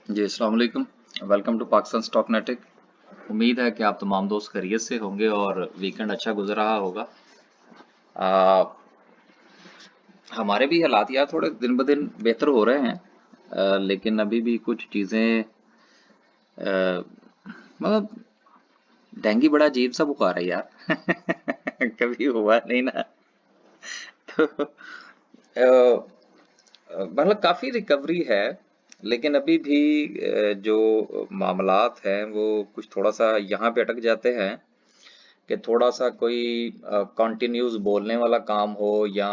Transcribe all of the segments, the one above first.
जी अस्सलाम वालेकुम। Welcome to Pakistan stock नेटिक। उम्मीद है कि आप तमाम दोस्त खैरियत से होंगे और वीकेंड अच्छा गुजर रहा होगा। आ, हमारे भी हालात यार थोड़े दिन ब दिन बेहतर हो रहे हैं। लेकिन अभी भी कुछ चीज़ें मतलब डेंगू बड़ा अजीब सा बुखार है यार। कभी हुआ नहीं ना। तो मतलब काफ़ी रिकवरी है। लेकिन अभी भी जो मामलात हैं वो कुछ थोड़ा सा यहाँ पे अटक जाते हैं कि थोड़ा सा कोई कॉन्टिन्यूस बोलने वाला काम हो या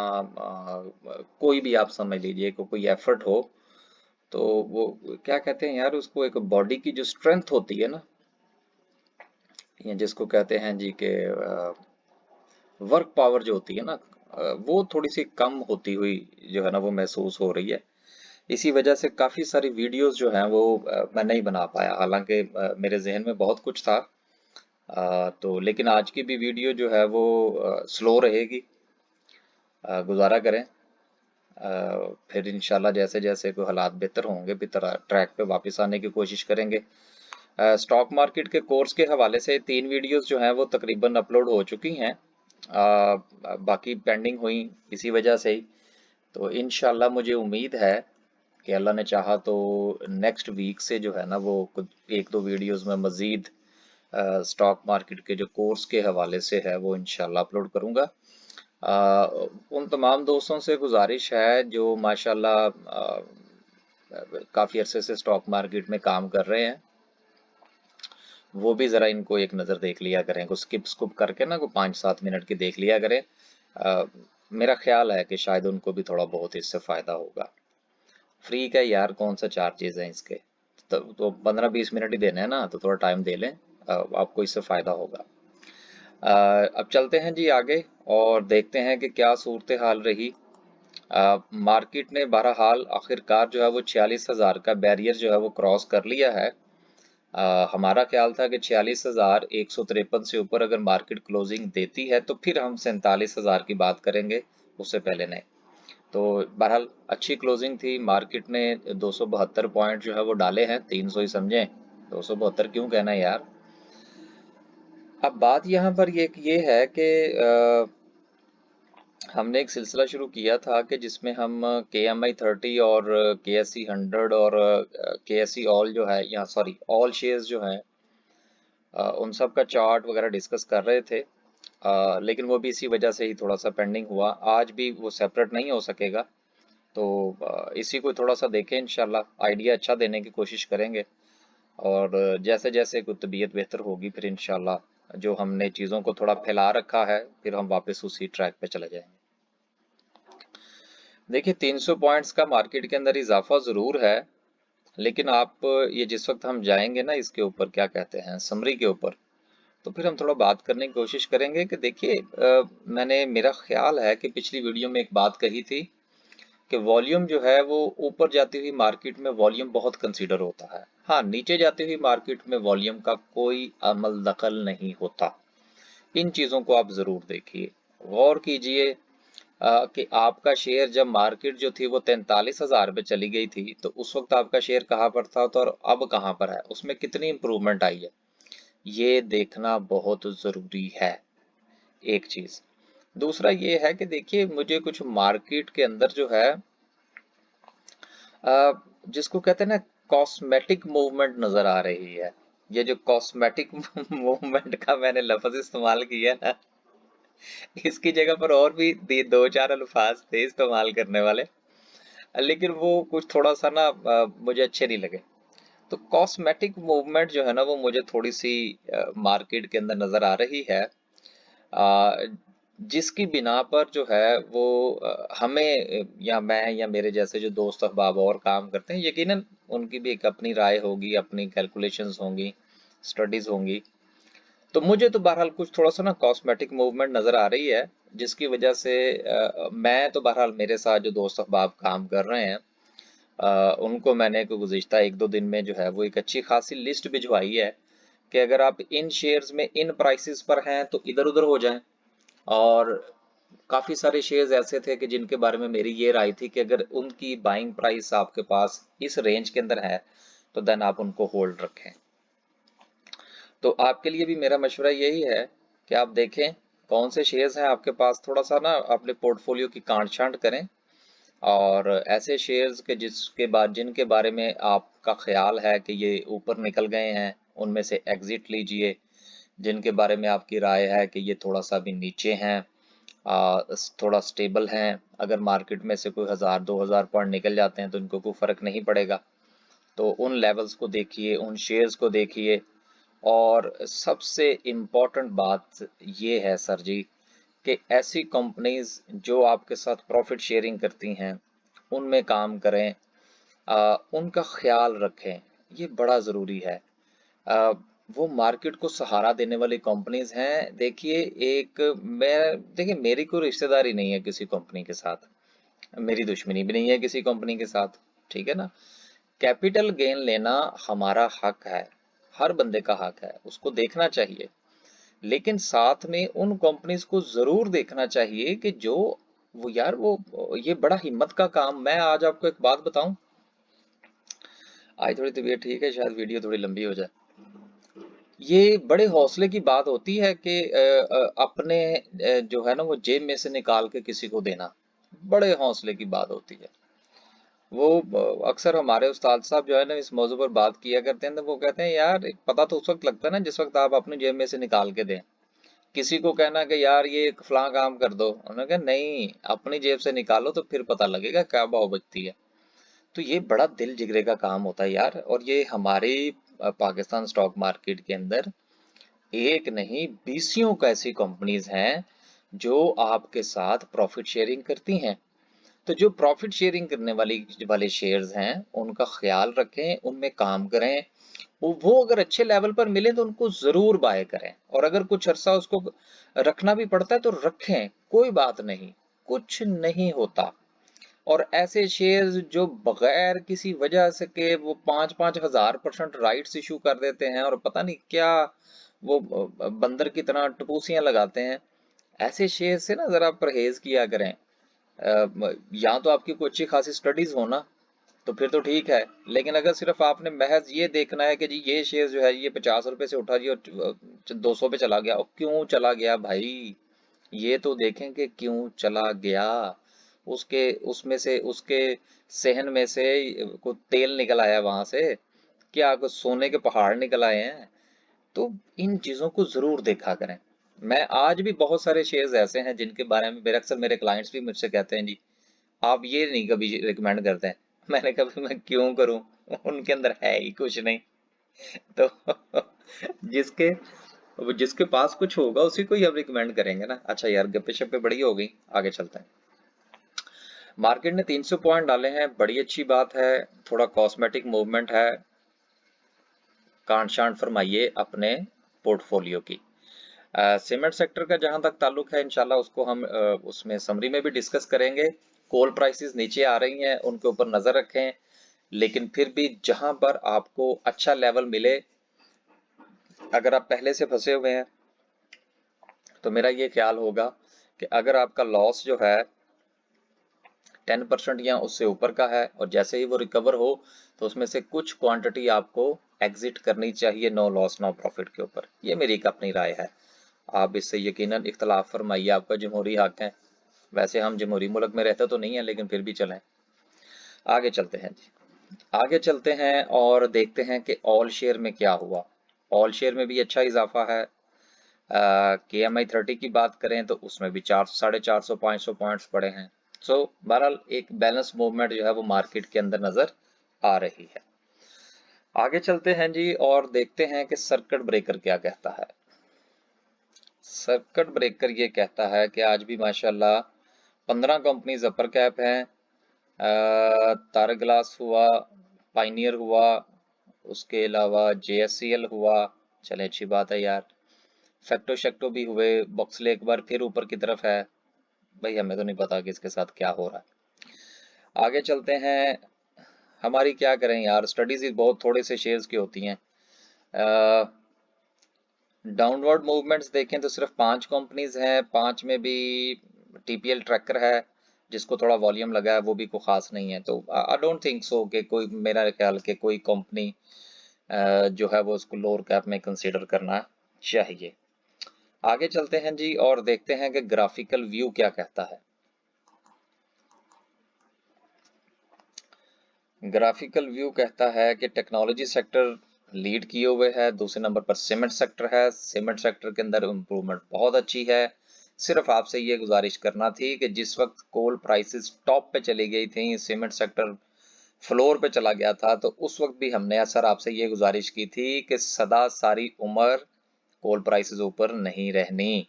कोई भी आप समझ लीजिए कि कोई एफर्ट हो। तो वो क्या कहते हैं यार उसको, एक बॉडी की जो स्ट्रेंथ होती है ना, या जिसको कहते हैं जी के वर्क पावर जो होती है ना, वो थोड़ी सी कम होती हुई जो है ना वो महसूस हो रही है। इसी वजह से काफ़ी सारी वीडियोस जो हैं वो मैं नहीं बना पाया, हालांकि मेरे जहन में बहुत कुछ था। तो लेकिन आज की भी वीडियो जो है वो स्लो रहेगी। गुजारा करें। फिर इंशाल्लाह जैसे जैसे कोई हालात बेहतर होंगे फिर ट्रैक पे वापस आने की कोशिश करेंगे। स्टॉक मार्केट के कोर्स के हवाले से 3 वीडियोस जो हैं वो तकरीबन अपलोड हो चुकी हैं। बाकी पेंडिंग हुई इसी वजह से ही। तो इंशाल्लाह मुझे उम्मीद है कि अल्लाह ने चाहा तो नेक्स्ट वीक से जो है ना वो कुछ एक दो वीडियोस में मज़ीद स्टॉक मार्केट के जो कोर्स के हवाले से है वो इंशाल्लाह अपलोड करूंगा। उन तमाम दोस्तों से गुजारिश है जो माशाल्लाह काफ़ी अरसे से स्टॉक मार्केट में काम कर रहे हैं, वो भी ज़रा इनको एक नज़र देख लिया करें, को स्किप स्कुप करके ना को 5-7 मिनट की देख लिया करें। अ, मेरा ख्याल है कि शायद उनको भी थोड़ा बहुत इससे फ़ायदा होगा। फ्री का यार कौन सा चार्जेस हैं इसके। तो 15-20 मिनट ही देने हैं ना, तो थोड़ा टाइम दे लें। आपको इससे फ़ायदा होगा। अब चलते हैं जी आगे और देखते हैं कि क्या सूरत हाल रही। मार्केट ने बहरहाल आखिरकार जो है वो 46,000 का बैरियर जो है वो क्रॉस कर लिया है। हमारा ख्याल था कि 46,153 से ऊपर अगर मार्केट क्लोजिंग देती है तो फिर हम 47,000 की बात करेंगे, उससे पहले नहीं। तो बहरहाल अच्छी क्लोजिंग थी। मार्केट ने 272 पॉइंट जो है वो डाले हैं, 300 ही समझें। 272 क्यों कहना है यार। अब बात यहाँ पर ये है कि हमने एक सिलसिला शुरू किया था कि जिसमें हम KMI 30 और KSE 100 और KSE ऑल जो है, या सॉरी ऑल शेयर्स जो हैं, उन सब का चार्ट वगैरह डिस्कस कर रहे थे। लेकिन वो भी इसी वजह से ही थोड़ा सा पेंडिंग हुआ। आज भी वो सेपरेट नहीं हो सकेगा। तो इसी को थोड़ा सा देखें, इंशाल्लाह आइडिया अच्छा देने की कोशिश करेंगे। और जैसे जैसे कोई तबीयत बेहतर होगी फिर इंशाल्लाह जो हमने चीज़ों को थोड़ा फैला रखा है फिर हम वापस उसी ट्रैक पे चले जाएंगे। देखिए 300 पॉइंट्स का मार्केट के अंदर इजाफा ज़रूर है। लेकिन आप ये जिस वक्त हम जाएंगे ना इसके ऊपर क्या कहते हैं समरी के ऊपर, तो फिर हम थोड़ा बात करने की कोशिश करेंगे कि देखिए मैंने, मेरा ख्याल है कि पिछली वीडियो में एक बात कही थी कि वॉल्यूम जो है वो ऊपर जाती हुई मार्केट में वॉल्यूम बहुत कंसीडर होता है। हाँ, नीचे जाती हुई मार्केट में वॉल्यूम का कोई अमल दखल नहीं होता। इन चीज़ों को आप ज़रूर देखिए, गौर कीजिए कि आपका शेयर जब मार्केट जो थी वो 43,000 पे चली गई थी तो उस वक्त आपका शेयर कहाँ पर था तो और अब कहाँ पर है, उसमें कितनी इंप्रूवमेंट आई है, ये देखना बहुत ज़रूरी है। एक चीज़। दूसरा ये है कि देखिए मुझे कुछ मार्केट के अंदर जो है अ, जिसको कहते हैं ना कॉस्मेटिक मूवमेंट नजर आ रही है। ये जो कॉस्मेटिक मूवमेंट का मैंने लफ्ज इस्तेमाल किया ना, इसकी जगह पर और भी दो चार अल्फाज थे इस्तेमाल करने वाले, लेकिन वो कुछ थोड़ा सा ना मुझे अच्छे नहीं लगे। तो कॉस्मेटिक मूवमेंट जो है ना वो मुझे थोड़ी सी मार्केट के अंदर नजर आ रही है। अ, जिसकी बिना पर जो है वो हमें या मैं या मेरे जैसे जो दोस्त अहबाब और काम करते हैं, यकीनन उनकी भी एक अपनी राय होगी, अपनी कैलकुलेशंस होंगी, स्टडीज होंगी। तो मुझे तो बहरहाल कुछ थोड़ा सा ना कॉस्मेटिक मूवमेंट नज़र आ रही है, जिसकी वजह से मैं तो बहरहाल मेरे साथ जो दोस्त अहबाब काम कर रहे हैं उनको मैंने गुज़िश्ता एक दो दिन में जो है वो एक अच्छी खासी लिस्ट भिजवाई है कि अगर आप इन शेयर्स में इन प्राइसेस पर हैं तो इधर उधर हो जाएं। और काफ़ी सारे शेयर्स ऐसे थे कि जिनके बारे में मेरी ये राय थी कि अगर उनकी बाइंग प्राइस आपके पास इस रेंज के अंदर है तो देन आप उनको होल्ड रखें। तो आपके लिए भी मेरा मशवरा यही है कि आप देखें कौन से शेयर्स हैं आपके पास, थोड़ा सा ना अपने पोर्टफोलियो की काट छांट करें, और ऐसे शेयर्स के जिनके बारे में आपका ख्याल है कि ये ऊपर निकल गए हैं, उनमें से एग्जिट लीजिए। जिनके बारे में आपकी राय है कि ये थोड़ा सा भी नीचे हैं, थोड़ा स्टेबल हैं, अगर मार्केट में से कोई 1000-2000 पॉइंट निकल जाते हैं तो इनको कोई फर्क नहीं पड़ेगा, तो उन लेवल्स को देखिए, उन शेयर्स को देखिए। और सबसे इम्पोर्टेंट बात ये है सर जी कि ऐसी कंपनीज जो आपके साथ प्रॉफिट शेयरिंग करती हैं उनमें काम करें, उनका ख्याल रखें, ये बड़ा ज़रूरी है। अ, वो मार्केट को सहारा देने वाली कंपनीज हैं। देखिए देखिए मेरी कोई रिश्तेदारी नहीं है किसी कंपनी के साथ, मेरी दुश्मनी भी नहीं है किसी कंपनी के साथ, ठीक है ना। कैपिटल गेन लेना हमारा हक है, हर बंदे का हक है, उसको देखना चाहिए। लेकिन साथ में उन कंपनीज को जरूर देखना चाहिए कि जो वो यार वो ये बड़ा हिम्मत का काम। मैं आज आपको एक बात बताऊं, आज थोड़ी तबीयत ठीक है, शायद वीडियो थोड़ी लंबी हो जाए। ये बड़े हौसले की बात होती है कि अपने जो है ना वो जेब में से निकाल के किसी को देना, बड़े हौसले की बात होती है। वो अक्सर हमारे उस्ताद साहब जो है ना इस मौजू पर बात किया करते हैं, तो वो कहते हैं यार पता तो उस वक्त लगता है ना जिस वक्त आप अपनी जेब में से निकाल के दें। किसी को कहना कि यार ये एक फलां काम कर दो, उन्होंने कहा नहीं, अपनी जेब से निकालो तो फिर पता लगेगा क्या भाव बचती है। तो ये बड़ा दिल जिगरे का काम होता है यार। और ये हमारे पाकिस्तान स्टॉक मार्केट के अंदर एक नहीं बीसियों कैसी कंपनीज हैं जो आपके साथ प्रॉफिट शेयरिंग करती हैं। तो जो प्रॉफिट शेयरिंग करने वाले शेयर्स हैं उनका ख्याल रखें, उनमें काम करें। वो अगर अच्छे लेवल पर मिले तो उनको जरूर बाय करें, और अगर कुछ अरसा उसको रखना भी पड़ता है तो रखें, कोई बात नहीं, कुछ नहीं होता। और ऐसे शेयर्स जो बगैर किसी वजह से के वो 5-5 हज़ार% राइट्स इशू कर देते हैं और पता नहीं क्या वो बंदर की तरह टपूसियां लगाते हैं, ऐसे शेयर से ना जरा परहेज किया करें। या तो आपकी कोई अच्छी खासी स्टडीज हो ना, तो फिर तो ठीक है। लेकिन अगर सिर्फ आपने महज ये देखना है कि जी ये शेयर जो है ये 50 रुपए से उठा जी और 200 पे चला गया, और क्यों चला गया भाई, ये तो देखें कि क्यों चला गया। उसके उसमें से उसके सेहन में से को तेल निकल आया वहां से, क्या कुछ सोने के पहाड़ निकल आए हैं। तो इन चीजों को जरूर देखा करें। मैं आज भी बहुत सारे शेयर्स ऐसे हैं जिनके बारे में अक्सर मेरे क्लाइंट्स भी मुझसे कहते हैं जी आप ये नहीं कभी रिकमेंड करते हैं। मैंने कभी मैं क्यों करूं, उनके अंदर है ही कुछ नहीं। तो जिसके जिसके पास कुछ होगा उसी को ही हम रिकमेंड करेंगे ना। अच्छा यार गप्पे शप्पे बड़ी हो गई, आगे चलते हैं। मार्केट ने 300 पॉइंट डाले हैं, बड़ी अच्छी बात है, थोड़ा कॉस्मेटिक मूवमेंट है। कांट छांट फरमाइए अपने पोर्टफोलियो की। सीमेंट सेक्टर का जहां तक ताल्लुक है इंशाल्लाह उसको हम उसमें समरी में भी डिस्कस करेंगे। कोल प्राइसेस नीचे आ रही हैं, उनके ऊपर नजर रखें, लेकिन फिर भी जहां पर आपको अच्छा लेवल मिले, अगर आप पहले से फंसे हुए हैं तो मेरा ये ख्याल होगा कि अगर आपका लॉस जो है 10% या उससे ऊपर का है और जैसे ही वो रिकवर हो तो उसमें से कुछ क्वांटिटी आपको एग्जिट करनी चाहिए, नो लॉस नो प्रॉफिट के ऊपर। ये मेरी एक अपनी राय है, आप इससे यकीनन इख्तलाफ फरमाइए, आपका जमहूरी हक है। वैसे हम जमहूरी मुल्क में रहते तो नहीं है, लेकिन फिर भी चलें। आगे चलते हैं जी, आगे चलते हैं और देखते हैं कि ऑल शेयर में क्या हुआ। ऑल शेयर में भी अच्छा इजाफा है। KMI 30 की बात करें तो उसमें भी 400-450 500 पॉइंट्स पड़े हैं। सो बहरहाल एक बैलेंस मूवमेंट जो है वो मार्केट के अंदर नजर आ रही है। आगे चलते हैं जी और देखते हैं कि सर्किट ब्रेकर क्या कहता है। सर्किट ब्रेकर ये कहता है कि आज भी माशाल्लाह 15 कंपनीज अपर कैप हैं। तारा ग्लास हुआ, पाइनियर हुआ, उसके अलावा JSCL हुआ, चले अच्छी बात है यार। फैक्टो शेक्टो भी हुए, बॉक्सले एक बार फिर ऊपर की तरफ है। भाई हमें तो नहीं पता कि इसके साथ क्या हो रहा है। आगे चलते हैं। हमारी क्या करें यार, स्टडीज ही बहुत थोड़े से शेयर्स की होती हैं। डाउनवर्ड मूवमेंट्स देखें तो सिर्फ 5 कंपनीज हैं, 5 में भी TPL ट्रैकर है, जिसको थोड़ा वॉल्यूम लगा है वो भी कोई खास नहीं है। तो आई डोंट थिंक सो कि कोई, मेरा ख्याल के कोई कंपनी जो है वो उसको लोअर कैप में कंसीडर करना चाहिए। आगे चलते हैं जी और देखते हैं कि ग्राफिकल व्यू क्या कहता है। ग्राफिकल व्यू कहता है कि टेक्नोलॉजी सेक्टर लीड किए हुए है, दूसरे नंबर पर सीमेंट सेक्टर है। सीमेंट सेक्टर के अंदर इम्प्रूवमेंट बहुत अच्छी है। सिर्फ आपसे ये गुजारिश करना थी कि जिस वक्त कोल प्राइसेस टॉप पे चली गई थी, सीमेंट सेक्टर फ्लोर पे चला गया था, तो उस वक्त भी हमने सर आपसे ये गुजारिश की थी कि सदा सारी उम्र कोल प्राइसेस ऊपर नहीं रहनी।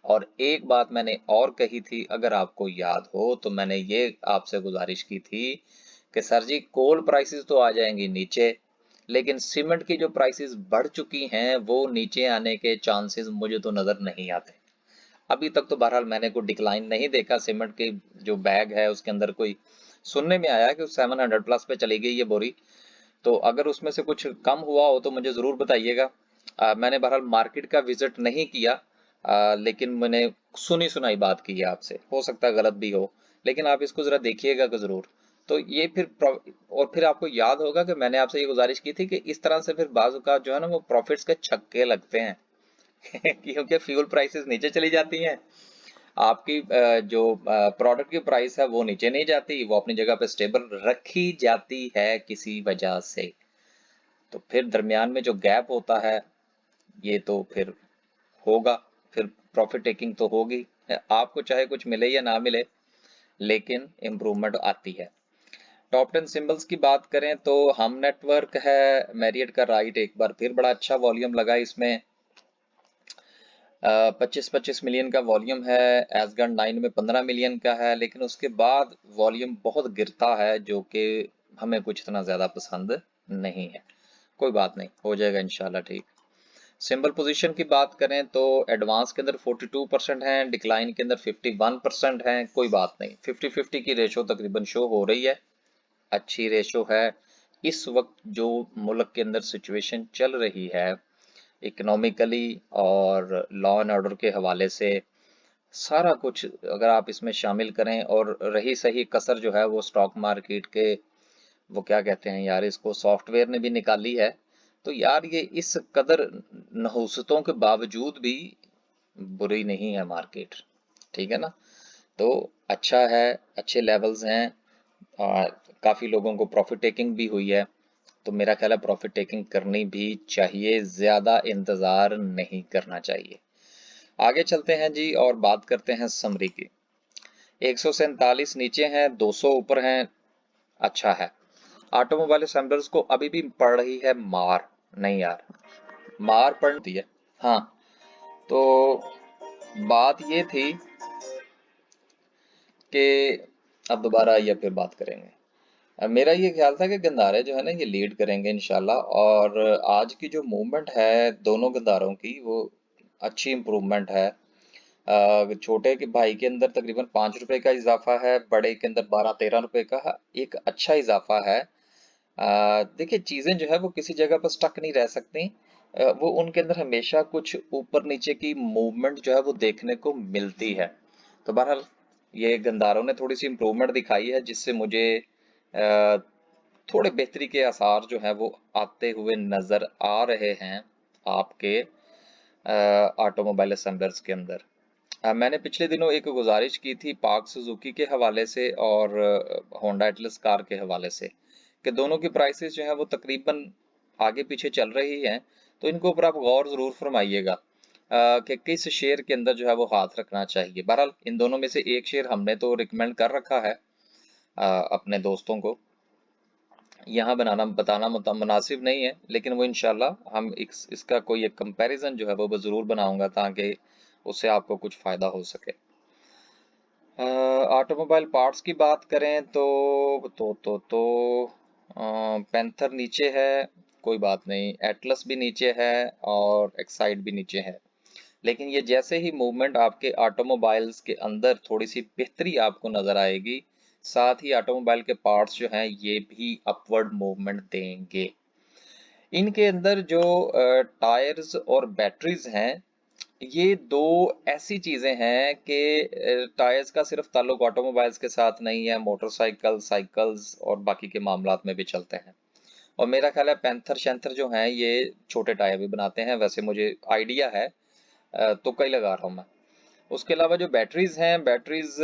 और एक बात मैंने और कही थी, अगर आपको याद हो, तो मैंने ये आपसे गुजारिश की थी कि सर जी कोल प्राइसेस तो आ जाएंगी नीचे, लेकिन सीमेंट की जो प्राइसेस बढ़ चुकी हैं वो नीचे आने के चांसेस मुझे तो नजर नहीं आते। अभी तक तो बहरहाल मैंने कोई डिक्लाइन नहीं देखा। सीमेंट की जो बैग है उसके अंदर कोई सुनने में आया कि 700 प्लस पे चली गई है बोरी। तो अगर उसमें से कुछ कम हुआ हो तो मुझे ज़रूर बताइएगा। मैंने बहरहाल मार्केट का विजिट नहीं किया, लेकिन मैंने सुनी सुनाई बात की है आपसे, हो सकता है गलत भी हो, लेकिन आप इसको ज़रा देखिएगा कि ज़रूर। तो ये फिर और फिर आपको याद होगा कि मैंने आपसे ये गुजारिश की थी कि इस तरह से फिर बाजू का जो है ना वो प्रॉफिट्स के छक्के लगते हैं क्योंकि फ्यूल प्राइसेस नीचे चली जाती हैं, आपकी जो प्रोडक्ट की प्राइस है वो नीचे नहीं जाती, वो अपनी जगह पे स्टेबल रखी जाती है किसी वजह से। तो फिर दरमियान में जो गैप होता है ये तो फिर होगा, फिर प्रॉफिट टेकिंग तो होगी, आपको चाहे कुछ मिले या ना मिले, लेकिन इम्प्रूवमेंट आती है। टॉप 10 सिंबल्स की बात करें तो हम नेटवर्क है, मैरियट का राइट एक बार फिर बड़ा अच्छा वॉल्यूम लगा इसमें, 25-25 मिलियन का वॉल्यूम है। एसगन 9 में 15 मिलियन का है, लेकिन उसके बाद वॉल्यूम बहुत गिरता है जो कि हमें कुछ इतना ज़्यादा पसंद नहीं है। कोई बात नहीं, हो जाएगा इंशाल्लाह ठीक। सिंबल पोजीशन की बात करें तो एडवांस के अंदर 42% है, डिक्लाइन के अंदर 51% है। कोई बात नहीं, 50-50 की रेशो तकरीबन शो हो रही है, अच्छी रेशो है। इस वक्त जो मुल्क के अंदर सिचुएशन चल रही है इकोनॉमिकली और लॉ एंड ऑर्डर के हवाले से, सारा कुछ अगर आप इसमें शामिल करें, और रही सही कसर जो है वो स्टॉक मार्केट के, वो क्या कहते हैं यार इसको, सॉफ्टवेयर ने भी निकाली है। तो यार ये इस कदर नहुसतों के बावजूद भी बुरी नहीं है मार्केट, ठीक है ना। तो अच्छा है, अच्छे लेवल्स हैं, काफ़ी लोगों को प्रॉफिट टेकिंग भी हुई है। तो मेरा ख्याल है प्रॉफिट टेकिंग करनी भी चाहिए, ज़्यादा इंतज़ार नहीं करना चाहिए। आगे चलते हैं जी और बात करते हैं समरी की। 147 नीचे हैं, 200 ऊपर हैं, अच्छा है। ऑटोमोबाइल असेंबलर्स को अभी भी पड़ रही है मार, नहीं यार, मार पड़ती है। हाँ, तो बात ये थी कि अब दोबारा आइए फिर बात करेंगे। मेरा ये ख्याल था कि गंदारे जो है ना ये लीड करेंगे इंशाल्लाह, और आज की जो मूवमेंट है दोनों गंदारों की वो अच्छी इम्प्रूवमेंट है। छोटे के भाई के अंदर तकरीबन 5 रुपए का इजाफा है, बड़े के अंदर 12-13 रुपए का एक अच्छा इजाफा है। देखिए चीजें जो है वो किसी जगह पर स्टक नहीं रह सकती, वो उनके अंदर हमेशा कुछ ऊपर नीचे की मूवमेंट जो है वो देखने को मिलती है। तो बहरहाल ये गंदारों ने थोड़ी सी इम्प्रूवमेंट दिखाई है, जिससे मुझे अ, थोड़े बेहतरी के आसार जो है वो आते हुए नजर आ रहे हैं आपके ऑटोमोबाइल असेंबलर्स के अंदर। मैंने पिछले दिनों एक गुजारिश की थी पार्क सुजुकी के हवाले से और होंडा एटलस कार के हवाले से, कि दोनों की प्राइसेस जो है वो तकरीबन आगे पीछे चल रही हैं, तो इनके ऊपर आप गौर जरूर फरमाइएगा कि किस शेयर के अंदर जो है वो हाथ रखना चाहिए। बहरहाल इन दोनों में से एक शेयर हमने तो रिकमेंड कर रखा है अपने दोस्तों को, यहाँ बनाना बताना मुनासिब नहीं है, लेकिन वो इंशाल्लाह हम इसका कोई एक कंपैरिजन जो है वो ज़रूर बनाऊंगा ताकि उससे आपको कुछ फ़ायदा हो सके। ऑटोमोबाइल पार्ट्स की बात करें तो पैंथर नीचे है, कोई बात नहीं, एटलस भी नीचे है और एक्साइड भी नीचे है। लेकिन ये जैसे ही मूवमेंट आपके ऑटोमोबाइल्स के अंदर थोड़ी सी बेहतरी आपको नजर आएगी, साथ ही ऑटोमोबाइल के पार्ट्स जो हैं ये भी अपवर्ड मूवमेंट देंगे। इनके अंदर जो टायर्स और बैटरीज हैं ये दो ऐसी चीजें हैं कि टायर्स का सिर्फ ताल्लुक ऑटोमोबाइल्स के साथ नहीं है, मोटरसाइकिल, साइकिल्स और बाकी के मामलात में भी चलते हैं। और मेरा ख्याल है पैंथर शैंथर जो हैं ये छोटे टायर भी बनाते हैं, वैसे मुझे आइडिया है, तुक्का ही लगा रहा हूँ मैं। उसके अलावा जो बैटरीज हैं, बैटरीज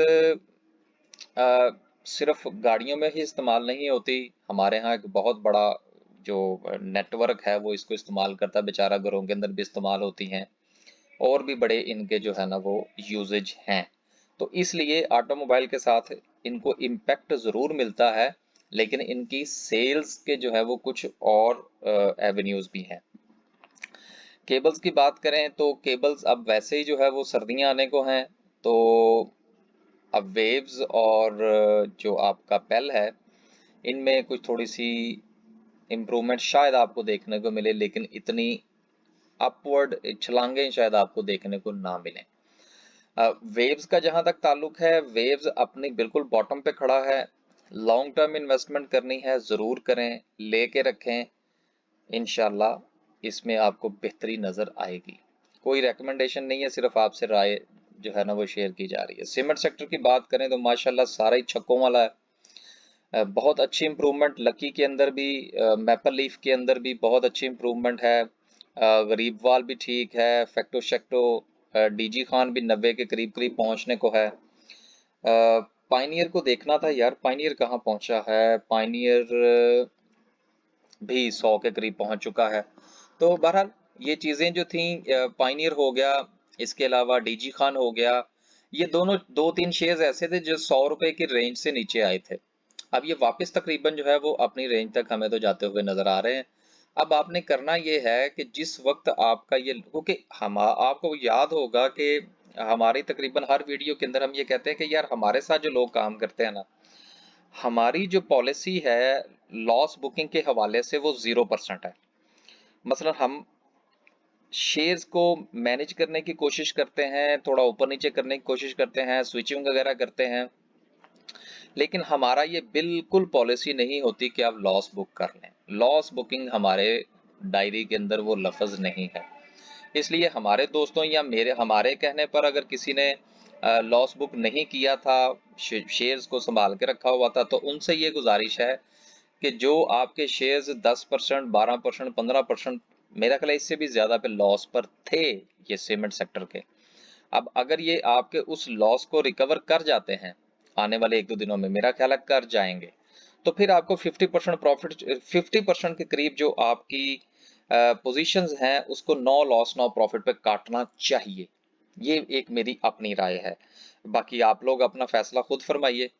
सिर्फ गाड़ियों में ही इस्तेमाल नहीं होती। हमारे यहाँ एक बहुत बड़ा जो नेटवर्क है वो इसको इस्तेमाल करता है, बेचारा घरों के अंदर भी इस्तेमाल होती हैं और भी बड़े इनके जो है ना वो यूजेज हैं। तो इसलिए ऑटोमोबाइल के साथ इनको इम्पैक्ट ज़रूर मिलता है, लेकिन इनकी सेल्स के जो है वो कुछ और एवेन्यूज भी हैं। केबल्स की बात करें तो केबल्स अब वैसे ही जो है वो सर्दियां आने को हैं, तो अब वेव्स और जो आपका पेल है इनमें कुछ थोड़ी सी इम्प्रूवमेंट शायद आपको देखने को मिले, लेकिन इतनी अपवर्ड छलांगे शायद आपको देखने को ना मिले। वेव्स का जहां तक ताल्लुक है, वेव्स अपनी बिल्कुल बॉटम पे खड़ा है। लॉन्ग टर्म इन्वेस्टमेंट करनी है जरूर करें, लेके रखें, इंशाल्लाह इसमें आपको बेहतरी नजर आएगी। कोई रेकमेंडेशन नहीं है, सिर्फ आपसे राय जो है ना वो शेयर की जा रही है। सीमेंट सेक्टर की बात करें तो माशाल्लाह सारा ही छक्कों वाला है। बहुत अच्छी इम्प्रूवमेंट लकी के अंदर भी, मैपल लीफ के अंदर भी बहुत अच्छी इम्प्रूवमेंट है। गरीब वाल भी ठीक है, फैक्टो शेक्टो डीजी खान भी 90 के करीब करीब पहुंचने को है। पाइनियर को देखना था यार, पाइनियर कहाँ पहुंचा है, पाइनियर भी 100 के करीब पहुंच चुका है। तो बहरहाल ये चीजें जो थी, पाइनियर हो गया, इसके अलावा डीजी खान हो गया, ये दोनों दो तीन शेयर्स ऐसे थे जो 100 रुपए की रेंज से नीचे आए थे। अब ये वापस तकरीबन जो है वो अपनी रेंज तक हमें तो जाते हुए नजर आ रहे हैं। अब आपने करना ये है कि जिस वक्त आपका ये, क्योंकि हम आपको याद होगा कि हमारी तकरीबन हर वीडियो के अंदर हम ये कहते हैं कि यार हमारे साथ जो लोग काम करते हैं ना, हमारी जो पॉलिसी है लॉस बुकिंग के हवाले से वो 0% है। मसलन हम शेयर्स को मैनेज करने की कोशिश करते हैं, थोड़ा ऊपर नीचे करने की कोशिश करते हैं, स्विचिंग वगैरह करते हैं, लेकिन हमारा ये बिल्कुल पॉलिसी नहीं होती कि आप लॉस बुक कर लें। लॉस बुकिंग हमारे डायरी के अंदर वो लफ्ज नहीं है। इसलिए हमारे दोस्तों या मेरे हमारे कहने पर अगर किसी ने लॉस बुक नहीं किया था, शेयर्स को संभाल के रखा हुआ था, तो उनसे ये गुजारिश है कि जो आपके शेयर्स 10%, 12%, 15%, मेरा ख्याल है इससे भी ज्यादा पे लॉस पर थे ये सीमेंट सेक्टर के, अब अगर ये आपके उस लॉस को रिकवर कर जाते हैं आने वाले 1-2 दिनों में, मेरा ख्याल है कर जाएंगे, तो फिर आपको 50% प्रॉफिट, 50% के करीब जो आपकी पोजीशंस हैं उसको नो लॉस नो प्रॉफिट पे काटना चाहिए। ये एक मेरी अपनी राय है, बाकी आप लोग अपना फैसला खुद फरमाइए।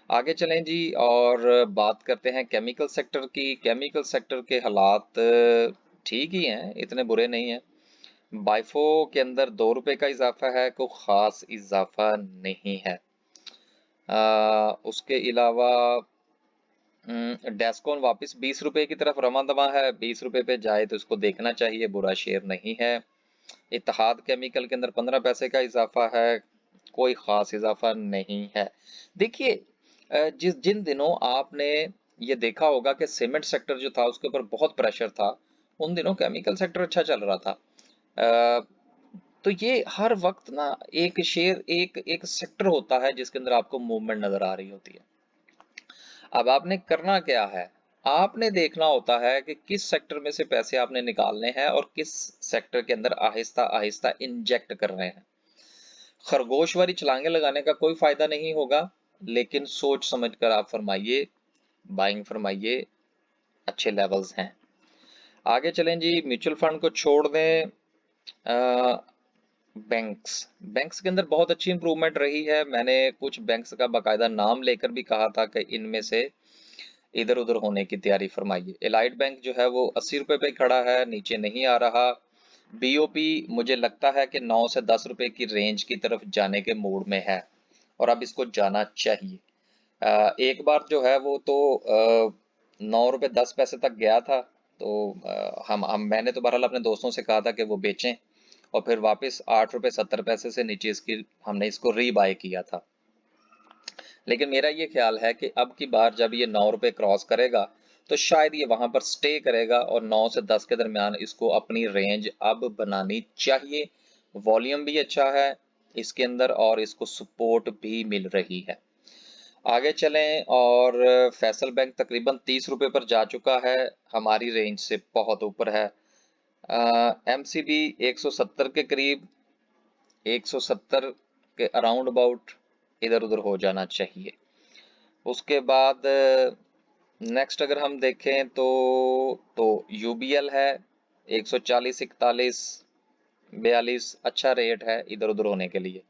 आगे चलें जी और बात करते हैं केमिकल सेक्टर की। केमिकल सेक्टर के हालात ठीक ही हैं, इतने बुरे नहीं हैं। बाइफो के अंदर 2 रुपए का इजाफा है, कोई खास इजाफा नहीं है। उसके अलावा डेस्कॉन वापस 20 रुपए की तरफ रवा दवा है, 20 रुपए पे जाए तो इसको देखना चाहिए, बुरा शेयर नहीं है। इत्तेहाद केमिकल के अंदर 15 पैसे का इजाफा है, कोई खास इजाफा नहीं है। देखिए जिन दिनों आपने ये देखा होगा कि सीमेंट सेक्टर जो था उसके ऊपर बहुत प्रेशर था, उन दिनों केमिकल सेक्टर अच्छा चल रहा था। तो ये हर वक्त ना एक शेयर, एक एक सेक्टर होता है जिसके अंदर आपको मूवमेंट नजर आ रही होती है। अब आपने करना क्या है, आपने देखना होता है कि किस सेक्टर में से पैसे आपने निकालने हैं और किस सेक्टर के अंदर आहिस्ता आहिस्ता इंजेक्ट कर रहे हैं। खरगोशवारी छलांगे लगाने का कोई फायदा नहीं होगा, लेकिन सोच समझ कर आप फरमाइए, बाइंग फरमाइए, अच्छे लेवल्स हैं। आगे चलें जी, म्यूचुअल फंड को छोड़ दें। बैंक्स, बैंक्स के अंदर बहुत अच्छी इंप्रूवमेंट रही है। मैंने कुछ बैंक्स का बाकायदा नाम लेकर भी कहा था कि इनमें से इधर उधर होने की तैयारी फरमाइए। एलाइट बैंक जो है वो 80 रुपए पे खड़ा है, नीचे नहीं आ रहा। बीओपी मुझे लगता है कि 9 से 10 रुपए की रेंज की तरफ जाने के मूड में है और अब इसको जाना चाहिए। एक बार जो है वो तो 9 रुपए 10 पैसे तक गया था, तो हम मैंने तो बहरहाल अपने दोस्तों से कहा था कि वो बेचें, और फिर वापस 8 रुपए 70 पैसे से नीचे इसकी हमने इसको रीबाय किया था। लेकिन मेरा ये ख्याल है कि अब की बार जब ये 9 रुपए क्रॉस करेगा तो शायद ये वहां पर स्टे करेगा और 9 से 10 के दरमियान इसको अपनी रेंज अब बनानी चाहिए, वॉल्यूम भी अच्छा है इसके अंदर और इसको सपोर्ट भी मिल रही है। आगे चलें और फैसल बैंक तकरीबन 30 रुपए पर जा चुका है, हमारी रेंज से बहुत ऊपर है। MCB 170 के करीब, 170 के अराउंड अबाउट इधर उधर हो जाना चाहिए। उसके बाद नेक्स्ट अगर हम देखें तो UBL है 140, 41, 42 अच्छा रेट है इधर उधर होने के लिए।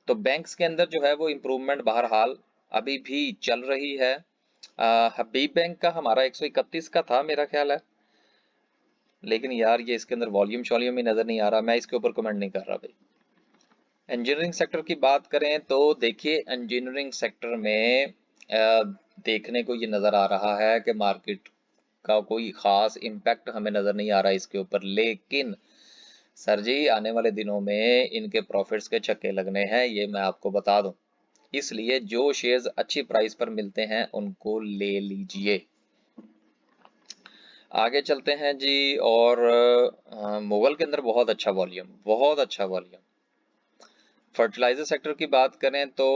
तो बैंक्स के अंदर जो है वो इम्प्रूवमेंट बहरहाल अभी भी चल रही है। हबीब बैंक का हमारा 131 का था मेरा ख्याल है, लेकिन यार ये इसके अंदर वॉल्यूम शॉल्यूम ही नजर नहीं आ रहा, मैं इसके ऊपर कमेंट नहीं कर रहा भाई। इंजीनियरिंग सेक्टर की बात करें तो देखिए इंजीनियरिंग सेक्टर में देखने को ये नज़र आ रहा है कि मार्केट का कोई ख़ास इम्पैक्ट हमें नज़र नहीं आ रहा इसके ऊपर, लेकिन सर जी आने वाले दिनों में इनके प्रॉफिट्स के छक्के लगने हैं, ये मैं आपको बता दूं। इसलिए जो शेयर्स अच्छी प्राइस पर मिलते हैं उनको ले लीजिए। आगे चलते हैं जी और मुगल के अंदर बहुत अच्छा वॉल्यूम, बहुत अच्छा वॉल्यूम। फर्टिलाइजर सेक्टर की बात करें तो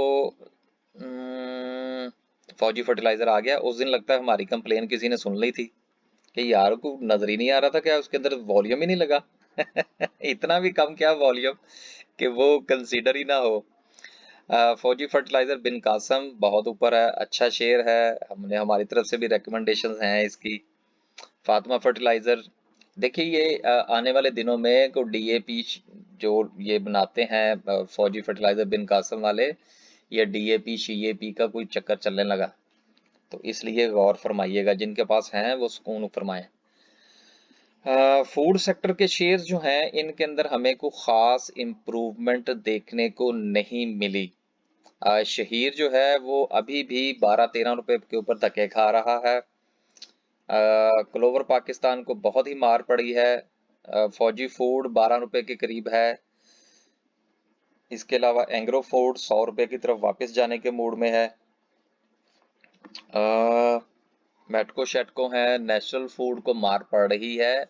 फौजी फर्टिलाइजर आ गया उस दिन, लगता है हमारी कंप्लेन किसी ने सुन ली थी कि यार को नजर ही नहीं आ रहा था, क्या उसके अंदर वॉल्यूम ही नहीं लगा। इतना भी कम क्या वॉल्यूम कि वो कंसीडर ही ना हो। फौजी फर्टिलाइजर बिन कासम बहुत ऊपर है, अच्छा शेयर है, हमने हमारी तरफ से भी रिकमेंडेशन हैं इसकी। फातिमा फर्टिलाइजर देखिए ये आने वाले दिनों में को DAP जो ये बनाते हैं फौजी फर्टिलाइजर बिन कासम वाले, ये DAP CAP का कोई चक्कर चलने लगा, तो इसलिए गौर फरमाइएगा, जिनके पास हैं वो सुकून फरमाएं। फूड सेक्टर के शेयर्स जो हैं इनके अंदर हमें को खास इम्प्रूवमेंट देखने को नहीं मिली। शहीर जो है वो अभी भी 12-13 रुपए के ऊपर धक्के खा रहा है। क्लोवर पाकिस्तान को बहुत ही मार पड़ी है। फौजी फूड 12 रुपए के करीब है। इसके अलावा एंग्रो फूड 100 रुपए की तरफ वापस जाने के मूड में है। मेटको शेटको है, नेशनल फूड को मार पड़ रही है,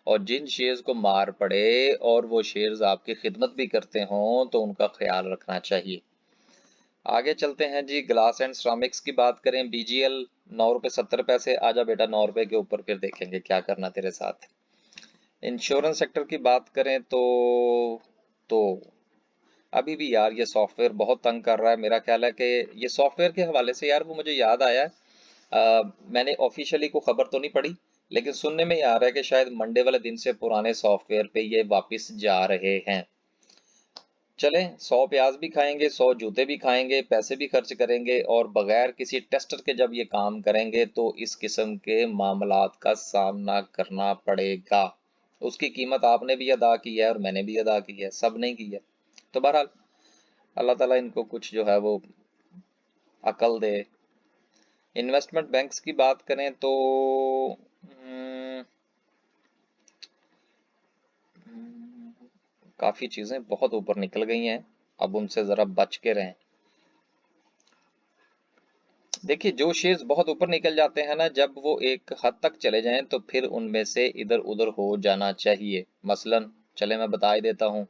और जिन शेयर्स को मार पड़े और वो शेयर्स आपकी खिदमत भी करते हों तो उनका ख्याल रखना चाहिए। आगे चलते हैं जी, ग्लास एंड सिरामिक्स की बात करें, BGL 9 रुपए 70 पैसे। आजा बेटा 9 रुपए के ऊपर, फिर देखेंगे क्या करना तेरे साथ। इंश्योरेंस सेक्टर की बात करें तो अभी भी यार ये सॉफ्टवेयर बहुत तंग कर रहा है। मेरा ख्याल है कि ये सॉफ्टवेयर के हवाले से यार वो मुझे याद आया है, मैंने ऑफिशियली को खबर तो नहीं पड़ी, लेकिन सुनने में आ रहा है कि शायद मंडे वाले दिन से पुराने सॉफ्टवेयर पे ये वापस जा रहे हैं। चलें 100 प्याज भी खाएंगे, 100 जूते भी खाएंगे, पैसे भी खर्च करेंगे, और बगैर किसी टेस्टर के जब ये काम करेंगे तो इस किस्म के मामलात का सामना करना पड़ेगा। उसकी कीमत आपने भी अदा की है और मैंने भी अदा की है, सब ने की है। तो बहरहाल अल्लाह ताला इनको कुछ जो है वो अकल दे। इन्वेस्टमेंट बैंक्स की बात करें तो काफी चीजें बहुत ऊपर निकल गई हैं, अब उनसे जरा बच के रहें। देखिए जो शेयर्स बहुत ऊपर निकल जाते हैं ना, जब वो एक हद तक चले जाएं तो फिर उनमें से इधर उधर हो जाना चाहिए। मसलन चले मैं बता ही देता हूँ,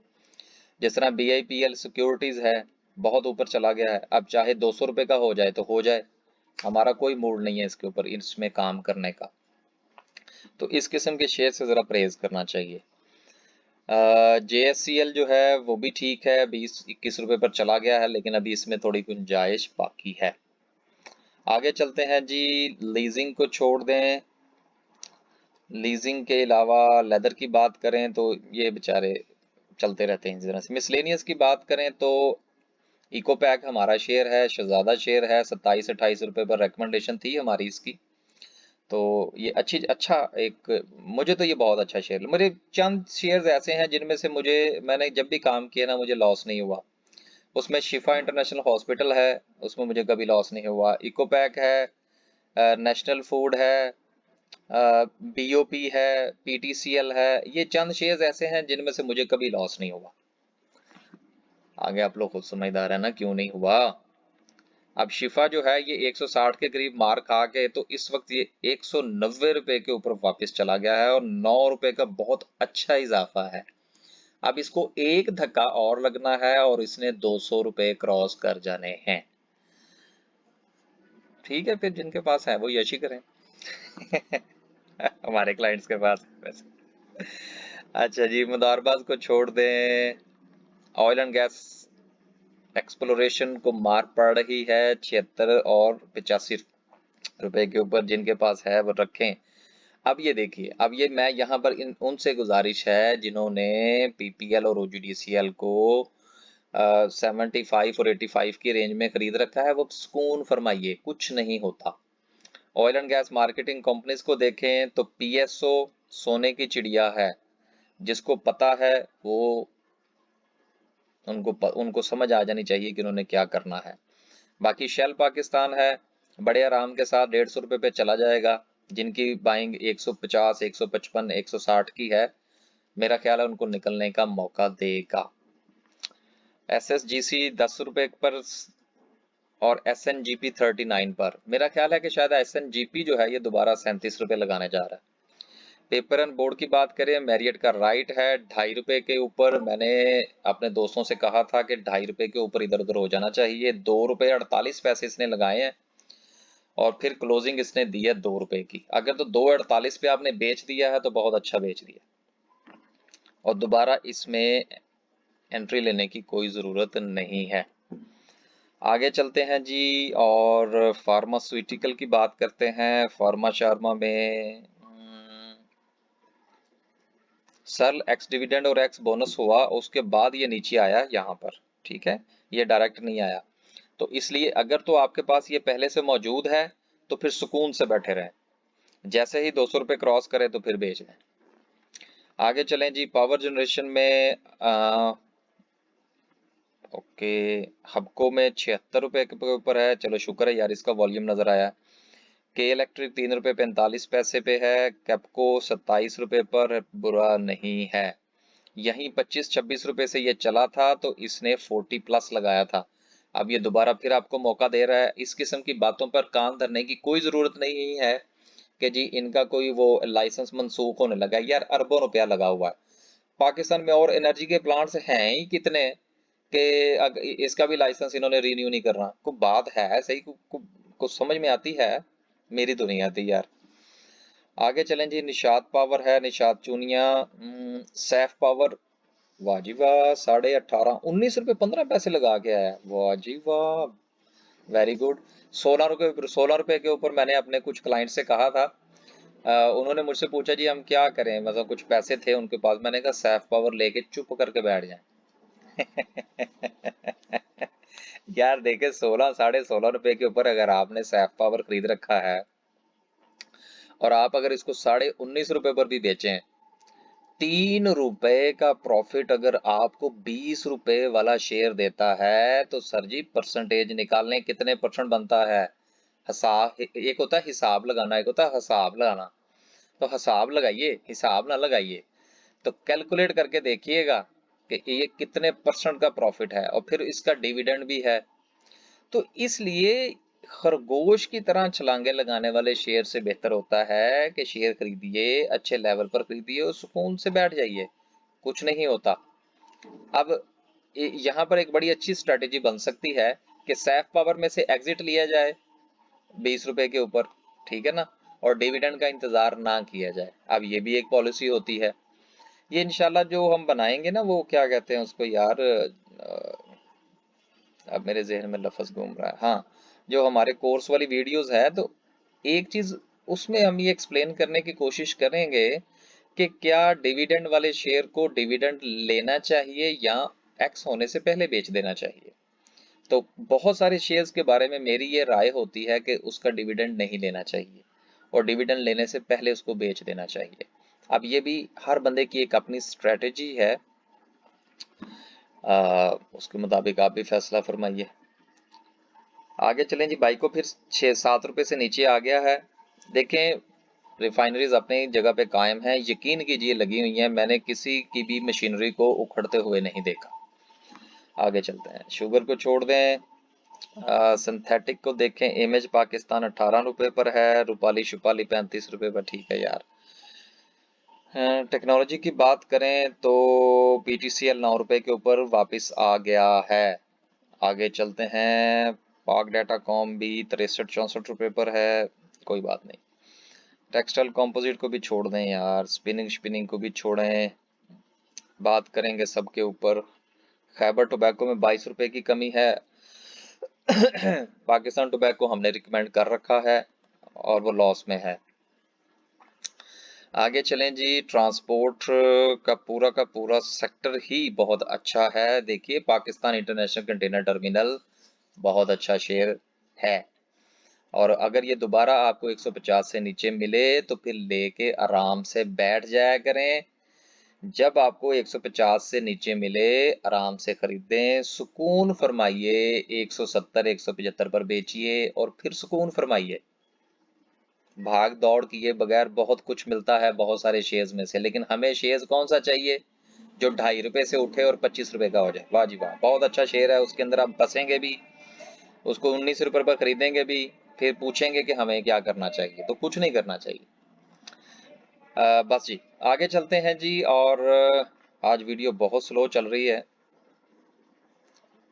जिस तरह BIPL सिक्योरिटीज है, बहुत ऊपर चला गया है, अब चाहे 200 रुपए का हो जाए तो हो जाए, हमारा कोई मूड नहीं है इसके ऊपर इसमें काम करने का। तो इस किस्म के शेयर से जरा परहेज करना चाहिए। JSCL जो है वो भी ठीक है, 20-21 रुपए पर चला गया है, लेकिन अभी इसमें थोड़ी गुंजाइश बाकी है। आगे चलते हैं जी, लीजिंग को छोड़ दें। लीजिंग के अलावा लेदर की बात करें तो ये बेचारे चलते रहते हैं इस तरह से। मिसलेनियस की बात करें तो इको पैक हमारा शेयर है, शहजादा शेयर है, 27-28 रुपए पर रिकमेंडेशन थी हमारी इसकी। तो ये अच्छा एक, मुझे तो ये बहुत अच्छा शेयर, मेरे चंद शेयर्स ऐसे हैं जिनमें से मैंने जब भी काम किया ना मुझे लॉस नहीं हुआ। उसमें शिफा इंटरनेशनल हॉस्पिटल है, उसमें मुझे कभी लॉस नहीं हुआ। इको पैक है, नेशनल फूड है, BOP है, PTCL है, ये चंद शेयर्स ऐसे हैं जिनमें से मुझे कभी लॉस नहीं हुआ। आगे आप लोग खुद समझदार है ना क्यों नहीं हुआ। अब शिफा जो है ये 160 के करीब मार खा के तो इस वक्त ये 190 रुपए के ऊपर वापस चला गया है, और 9 रुपए का बहुत अच्छा इजाफा है। अब इसको एक धक्का और लगना है और इसने 200 रुपए क्रॉस कर जाने हैं। ठीक है, फिर जिनके पास है वो यश ही करें। हमारे क्लाइंट्स के पास वैसे। अच्छा जी, मुदारबाज को छोड़ दें। ऑयल एंड गैस एक्सप्लोरेशन को मार पड़ रही है 76 और 85 रुपए के ऊपर, जिनके पास है वो रखें। अब ये देखिए, अब ये मैं यहाँ पर उनसे गुजारिश है जिन्होंने पीपीएल और ओजीडीसीएल को 75 और 85 की रेंज में खरीद रखा है, वो सुकून फरमाइए, कुछ नहीं होता। Oil and gas marketing companies को देखें तो पीएसओ सोने की चिड़िया है, जिसको पता है वो उनको समझ आ जानी चाहिए कि उन्होंने क्या करना है। बाकी शेल पाकिस्तान है, बड़े आराम के साथ 150 रुपए पे चला जाएगा, जिनकी बाइंग 150, 155, 160 की है, मेरा ख्याल है उनको निकलने का मौका देगा। एसएसजीसी 10 रुपए पर और एसएनजीपी 39 पर। मेरा ख्याल है कि शायद एसएनजीपी जो है ये दोबारा 37 रुपए लगाने जा रहा है। पेपर एंड बोर्ड की बात करें, मैरियट का राइट है 2.5 रुपए के ऊपर। मैंने अपने दोस्तों से कहा था कि 2.5 रुपए के ऊपर इधर उधर हो जाना चाहिए। 2 रुपए 48 पैसे इसने लगाए हैं और फिर क्लोजिंग इसने दी है 2 रुपए की। अगर तो 2.48 पे आपने बेच दिया है तो बहुत अच्छा बेच दिया, और दोबारा इसमें एंट्री लेने की कोई जरूरत नहीं है। आगे चलते हैं जी और फार्मास्यूटिकल की बात करते हैं। फार्मा शार्मा में सर्ल एक्स डिविडेंड और एक्स बोनस हुआ, उसके बाद ये नीचे आया यहाँ पर, ठीक है, ये डायरेक्ट नहीं आया। तो इसलिए अगर तो आपके पास ये पहले से मौजूद है तो फिर सुकून से बैठे रहें, जैसे ही 200 रुपए क्रॉस करे तो फिर बेच लें। आगे चलें जी, पावर जनरेशन में ओके, हबको में 76 रुपए के ऊपर है, चलो शुक्र है यार इसका वॉल्यूम नजर आया। के इलेक्ट्रिक 3 रुपए 45 पैसे पे है, कैपको 27 रुपए पर, बुरा नहीं है। यहीं 25-26 रुपए से ये चला था तो इसने 40 प्लस लगाया था। अब ये दोबारा फिर आपको मौका दे रहा है। इस किस्म की बातों पर कान धरने की कोई जरूरत नहीं है कि जी इनका कोई वो लाइसेंस मनसूख होने लगा। यार अरबों रुपया लगा हुआ है पाकिस्तान में, और एनर्जी के प्लांट्स हैं ही कितने कि इसका भी लाइसेंस इन्होंने रिन्यू नहीं करना। कोई बात है सही, कुछ समझ में आती है, मेरी तो नहीं आती यार। आगे चलें जी, निशात पावर है, निशात चूनिया, सैफ पावर, वाह जी वाह, 18.5, 19 रुपए 15 पैसे लगा के आया, वाह जी वाह, वेरी गुड। 16 रुपए के ऊपर मैंने अपने कुछ क्लाइंट से कहा था, उन्होंने मुझसे पूछा जी हम क्या करें, मतलब कुछ पैसे थे उनके पास, मैंने कहा सैफ पावर लेके चुप करके बैठ जाएं। यार देखे 16-16.5 रुपए के ऊपर अगर आपने सैफ पावर खरीद रखा है और आप अगर इसको 19.5 रुपए पर भी बेचें, 3 रुपए का प्रॉफिट अगर आपको 20 रुपए वाला शेयर देता है तो सर जी परसेंटेज निकालने कितने परसेंट बनता है। हिसाब, एक होता है हिसाब लगाना, एक होता है हिसाब लगाना। तो हिसाब लगाइए, हिसाब ना लगाइए। तो कैलकुलेट करके देखिएगा कि ये कितने परसेंट का प्रॉफिट है, और फिर इसका डिविडेंड भी है। तो इसलिए खरगोश की तरह छलांगे लगाने वाले शेयर से बेहतर होता है कि शेयर खरीदिए, अच्छे लेवल पर खरीदिए और सुकून से बैठ जाइए, कुछ नहीं होता। अब यहाँ पर एक बड़ी अच्छी स्ट्रेटेजी बन सकती है कि सैफ पावर में से एग्जिट लिया जाए 20 रुपए के ऊपर, ठीक है ना, और डिविडेंड का इंतजार ना किया जाए। अब ये भी एक पॉलिसी होती है। ये इंशाल्लाह जो हम बनाएंगे ना, वो क्या कहते हैं उसको यार, अब मेरे जहन में लफ्ज घूम रहा है, हाँ, जो हमारे कोर्स वाली वीडियोस है, तो एक चीज उसमें हम ये एक्सप्लेन करने की कोशिश करेंगे कि क्या डिविडेंड वाले शेयर को डिविडेंड लेना चाहिए या एक्स होने से पहले बेच देना चाहिए। तो बहुत सारे शेयर्स के बारे में मेरी ये राय होती है कि उसका डिविडेंड नहीं लेना चाहिए और डिविडेंड लेने से पहले उसको बेच देना चाहिए। अब ये भी हर बंदे की एक अपनी स्ट्रेटेजी है, उसके मुताबिक आप भी फैसला फरमाइए। आगे चलें जी, बाइक को फिर 6-7 रुपए से नीचे आ गया है। देखें रिफाइनरीज अपनी जगह पे कायम है, यकीन कीजिए लगी हुई हैं, मैंने किसी की भी मशीनरी को उखड़ते हुए नहीं देखा। आगे चलते हैं, शुगर को छोड़ दें, सिंथेटिक को देखें। इमेज पाकिस्तान 18 रुपए पर है, रूपाली शुपाली 35 रुपए पर, ठीक है यार। टेक्नोलॉजी की बात करें तो पीटीसीएल 9 रुपए के ऊपर वापस आ गया है। आगे चलते हैं। पाक डाटाकॉम भी 63-64 रुपए पर है। कोई बात नहीं। टेक्सटाइल कंपोजिट को भी छोड़ दें यार, स्पिनिंग स्पिनिंग को भी छोड़ें, बात करेंगे सबके ऊपर। खैबर टोबैको में 22 रुपए की कमी है। पाकिस्तान टोबैको हमने रिकमेंड कर रखा है और वो लॉस में है। आगे चलें जी। ट्रांसपोर्ट का पूरा सेक्टर ही बहुत अच्छा है। देखिए पाकिस्तान इंटरनेशनल कंटेनर टर्मिनल बहुत अच्छा शेयर है, और अगर ये दोबारा आपको 150 से नीचे मिले तो फिर लेके आराम से बैठ जाया करें। जब आपको 150 से नीचे मिले आराम से खरीदें, सुकून फरमाइए। 170 175 पर बेचिए और फिर सुकून फरमाइए। भाग दौड़ किए बगैर बहुत कुछ मिलता है बहुत सारे शेयर्स में से, लेकिन हमें शेयर्स कौन सा चाहिए जो 2.5 रुपए से उठे और 25 रुपए का हो जाए। वाह जी वाह, बहुत अच्छा शेयर है, उसके अंदर आप बसेंगे भी, उसको 19 रुपए पर खरीदेंगे भी, फिर पूछेंगे कि हमें क्या करना चाहिए, तो कुछ नहीं करना चाहिए। बस जी, आगे चलते हैं जी। और आज वीडियो बहुत स्लो चल रही है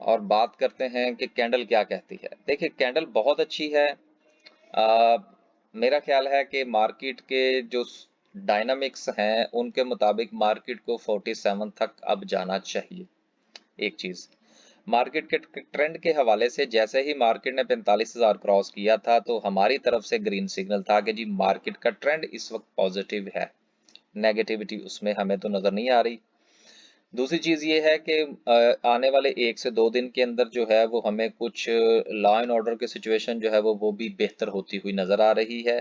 और बात करते हैं कि कैंडल क्या कहती है। देखिए कैंडल बहुत अच्छी है। आ, मेरा ख्याल है कि मार्केट के जो डायनामिक्स हैं उनके मुताबिक मार्केट को 47 तक अब जाना चाहिए। एक चीज मार्केट के ट्रेंड के हवाले से, जैसे ही मार्केट ने 45,000 क्रॉस किया था तो हमारी तरफ से ग्रीन सिग्नल था कि जी मार्केट का ट्रेंड इस वक्त पॉजिटिव है, नेगेटिविटी उसमें हमें तो नजर नहीं आ रही। दूसरी चीज ये है कि आने वाले 1 से 2 दिन के अंदर जो है वो हमें कुछ लॉ एंड ऑर्डर की सिचुएशन जो है वो भी बेहतर होती हुई नजर आ रही है।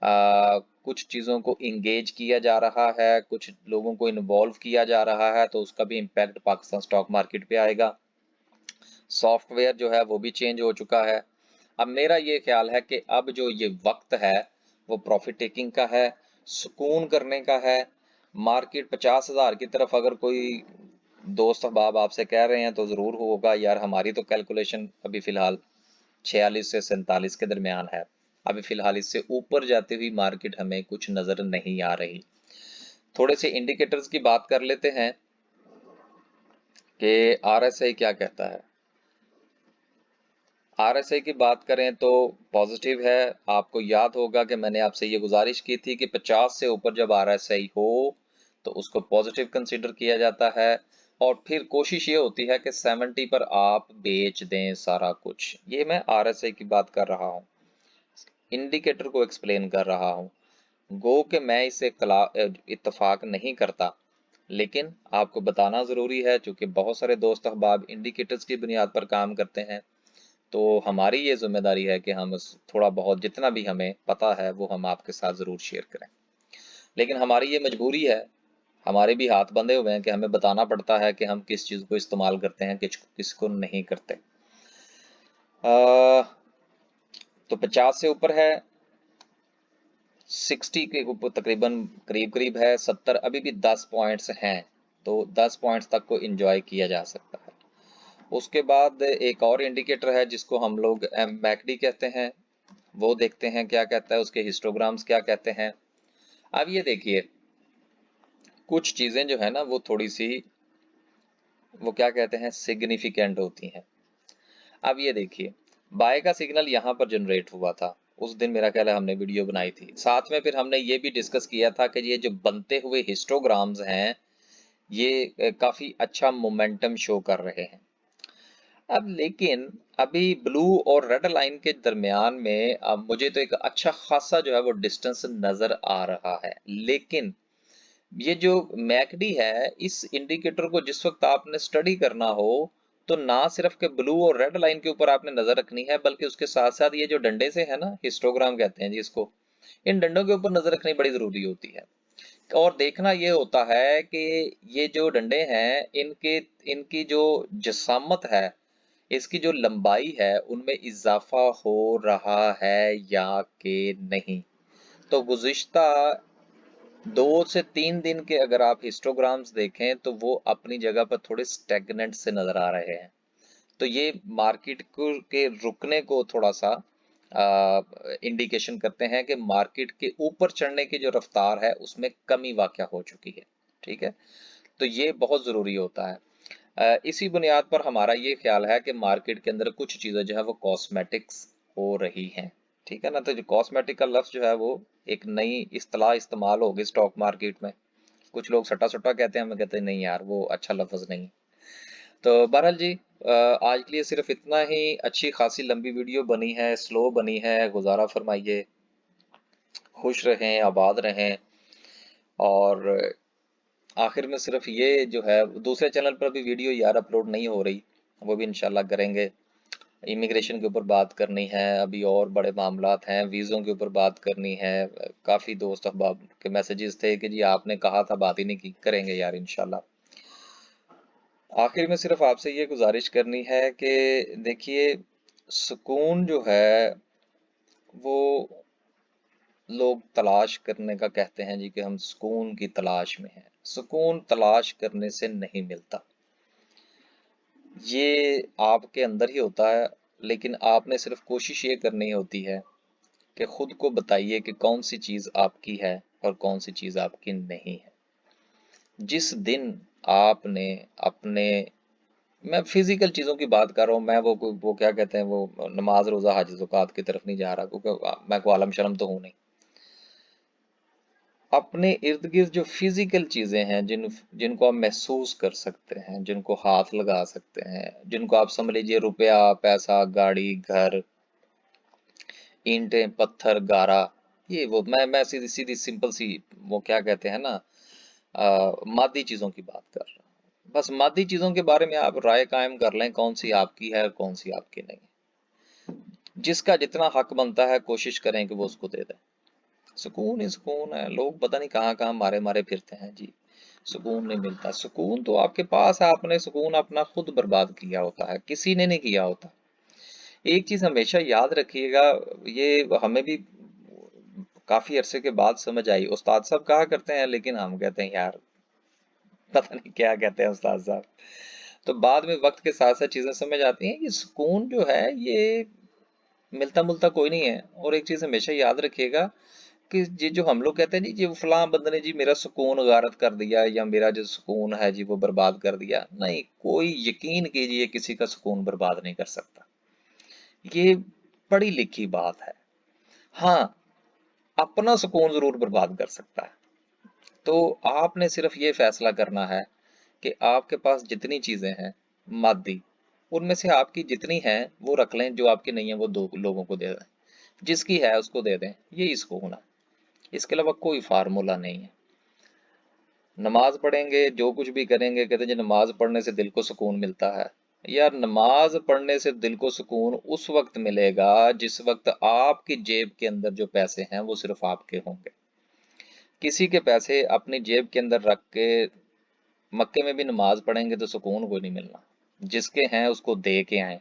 कुछ चीज़ों को इंगेज किया जा रहा है, कुछ लोगों को इन्वॉल्व किया जा रहा है, तो उसका भी इम्पैक्ट पाकिस्तान स्टॉक मार्केट पे आएगा। सॉफ्टवेयर जो है वो भी चेंज हो चुका है। अब मेरा ये ख्याल है कि अब जो ये वक्त है वो प्रॉफिट टेकिंग का है, सुकून करने का है। मार्केट 50,000 की तरफ अगर कोई दोस्त अहबाब आपसे कह रहे हैं तो ज़रूर होगा यार, हमारी तो कैलकुलेशन अभी फ़िलहाल 46 से 47 के दरमियान है। अभी फ़िलहाल इससे ऊपर जाती हुई मार्केट हमें कुछ नज़र नहीं आ रही। थोड़े से इंडिकेटर्स की बात कर लेते हैं कि आरएसआई क्या कहता है। आरएसआई की बात करें तो पॉजिटिव है। आपको याद होगा कि मैंने आपसे ये गुजारिश की थी कि 50 से ऊपर जब आरएसआई हो तो उसको पॉजिटिव कंसीडर किया जाता है, और फिर कोशिश ये होती है कि 70 पर आप बेच दें सारा कुछ। ये मैं आरएसआई की बात कर रहा हूँ, इंडिकेटर को एक्सप्लेन कर रहा हूँ। गो कि मैं इससे इत्तेफाक नहीं करता, लेकिन आपको बताना ज़रूरी है क्योंकि बहुत सारे दोस्त अहबाब इंडिकेटर्स की बुनियाद पर काम करते हैं। तो हमारी ये जिम्मेदारी है कि हम थोड़ा बहुत जितना भी हमें पता है वो हम आपके साथ ज़रूर शेयर करें, लेकिन हमारी ये मजबूरी है, हमारे भी हाथ बंधे हुए हैं कि हमें बताना पड़ता है कि हम किस चीज़ को इस्तेमाल करते हैं किसको नहीं करते। तो 50 से ऊपर है, 60 के ऊपर तकरीबन करीब करीब है, 70 अभी भी 10 पॉइंट्स हैं, तो 10 पॉइंट्स तक को एंजॉय किया जा सकता है। उसके बाद एक और इंडिकेटर है जिसको हम लोग मैकडी कहते हैं, वो देखते हैं क्या कहता है, उसके हिस्टोग्राम्स क्या कहते हैं। अब ये देखिए कुछ चीज़ें जो है ना वो थोड़ी सी वो क्या कहते हैं सिग्निफिकेंट होती हैं। अब ये देखिए बाय का सिग्नल यहाँ पर जनरेट हुआ था, उस दिन मेरा ख्याल है हमने वीडियो बनाई थी, साथ में फिर हमने ये भी डिस्कस किया था कि ये जो बनते हुए हिस्टोग्राम्स हैं ये काफी अच्छा मोमेंटम शो कर रहे हैं। अब लेकिन अभी ब्लू और रेड लाइन के दरमियान में अब मुझे तो एक अच्छा खासा जो है वो डिस्टेंस नजर आ रहा है, लेकिन ये जो मैकडी है इस इंडिकेटर को जिस वक्त आपने स्टडी करना हो तो ना सिर्फ के ब्लू और रेड लाइन के ऊपर आपने नजर रखनी है, बल्कि उसके साथ साथ ये जो डंडे से है ना, हिस्टोग्राम कहते हैं जी इसको, इन डंडों के ऊपर नजर रखनी बड़ी जरूरी होती है। और देखना ये होता है कि ये जो डंडे हैं इनके इनकी जो जसामत है, इसकी जो लंबाई है उनमें इजाफा हो रहा है या कि नहीं। तो गुज़िश्ता 2 से 3 दिन के अगर आप हिस्टोग्राम्स देखें तो वो अपनी जगह पर थोड़े स्टेगनेंट से नजर आ रहे हैं। तो ये मार्केट के रुकने को थोड़ा सा इंडिकेशन करते हैं कि मार्केट के ऊपर चढ़ने की जो रफ्तार है उसमें कमी वाक़या हो चुकी है। ठीक है, तो ये बहुत ज़रूरी होता है। इसी बुनियाद पर हमारा ये ख्याल है कि मार्केट के अंदर कुछ चीज़ें जो है वो कॉस्मेटिक्स हो रही हैं। ठीक है ना, तो जो कॉस्मेटिक का लफ्ज़ जो है वो एक नई इस्तेलाह इस्तेमाल होगी स्टॉक मार्केट में। कुछ लोग सट्टा सुट्टा कहते हैं, हमें कहते हैं नहीं यार वो अच्छा लफ्ज़ नहीं। तो बहरहाल जी, आज के लिए सिर्फ इतना ही। अच्छी खासी लंबी वीडियो बनी है, स्लो बनी है, गुजारा फरमाइए। खुश रहें, आबाद रहें। और आखिर में सिर्फ ये जो है, दूसरे चैनल पर भी वीडियो यार अपलोड नहीं हो रही, वो भी इंशाल्लाह करेंगे। इमिग्रेशन के ऊपर बात करनी है, अभी और बड़े मामलात हैं, वीज़ों के ऊपर बात करनी है। काफ़ी दोस्त अहबाब के मैसेजेस थे कि जी आपने कहा था, बात ही नहीं की। करेंगे यार इंशाल्लाह। आखिर में सिर्फ आपसे ये गुजारिश करनी है कि देखिए, सुकून जो है वो लोग तलाश करने का कहते हैं जी कि हम सुकून की तलाश में हैं। सुकून तलाश करने से नहीं मिलता, ये आपके अंदर ही होता है। लेकिन आपने सिर्फ कोशिश ये करनी होती है कि खुद को बताइए कि कौन सी चीज़ आपकी है और कौन सी चीज़ आपकी नहीं है। जिस दिन आपने अपने, मैं फिजिकल चीज़ों की बात कर रहा हूँ, मैं वो क्या कहते हैं, वो नमाज रोज़ा हज ज़कात की तरफ नहीं जा रहा, क्योंकि मैं को आलम शर्म तो हूँ नहीं। अपने इर्द गिर्द जो फिजिकल चीजें हैं, जिनको आप महसूस कर सकते हैं, जिनको हाथ लगा सकते हैं, जिनको आप समझ लीजिए रुपया, पैसा, गाड़ी, घर, ईंटें, पत्थर, गारा, ये वो मैं सीधी सीधी सिंपल सी, वो क्या कहते हैं ना, मादी चीजों की बात कर रहा हूँ। बस मादी चीजों के बारे में आप राय कायम कर लें, कौन सी आपकी है और कौन सी आपकी नहीं है। जिसका जितना हक बनता है कोशिश करें कि वो उसको दे दें। सुकून ही सुकून है। लोग पता नहीं कहाँ कहाँ मारे मारे फिरते हैं जी, सुकून नहीं मिलता। सुकून तो आपके पास है, आपने सुकून अपना खुद बर्बाद किया होता है, किसी ने नहीं किया होता। एक चीज हमेशा याद रखिएगा, ये हमें भी काफी अरसे के बाद समझ आई। उस्ताद साहब कहा करते हैं, लेकिन हम कहते हैं यार पता नहीं क्या कहते हैं उस्ताद साहब। तो बाद में वक्त के साथ साथ चीजें समझ आती हैं कि सुकून जो है ये मिलता मुलता कोई नहीं है। और एक चीज हमेशा याद रखिएगा कि ये जो हम लोग कहते हैं जी, ये फलां बंदे ने जी मेरा सुकून गारत कर दिया या मेरा जो सुकून है जी वो बर्बाद कर दिया, नहीं, कोई यकीन कीजिए किसी का सुकून बर्बाद नहीं कर सकता। ये पढ़ी लिखी बात है। हाँ, अपना सुकून जरूर बर्बाद कर सकता है। तो आपने सिर्फ ये फैसला करना है कि आपके पास जितनी चीजें हैं मादी, उनमें से आपकी जितनी हैं वो रख लें, जो आपकी नहीं है वो दो लोगों को दे दें, जिसकी है उसको दे दें, यही सुकून है। इसके अलावा कोई फार्मूला नहीं है। नमाज पढ़ेंगे, जो कुछ भी करेंगे, कहते हैं जी नमाज पढ़ने से दिल को सुकून मिलता है। यार नमाज पढ़ने से दिल को सुकून उस वक्त मिलेगा जिस वक्त आपकी जेब के अंदर जो पैसे हैं वो सिर्फ आपके होंगे। किसी के पैसे अपनी जेब के अंदर रख के मक्के में भी नमाज पढ़ेंगे तो सुकून कोई नहीं मिलना। जिसके हैं उसको दे के आए,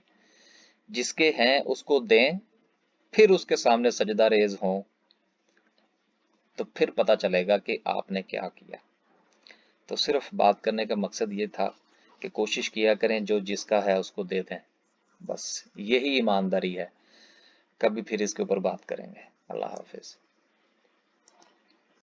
जिसके हैं उसको दें, फिर उसके सामने सजदा रेज हों, तो फिर पता चलेगा कि आपने क्या किया। तो सिर्फ बात करने का मकसद ये था कि कोशिश किया करें जो जिसका है उसको दे दें, बस यही ईमानदारी है। कभी फिर इसके ऊपर बात करेंगे। अल्लाह हाफिज।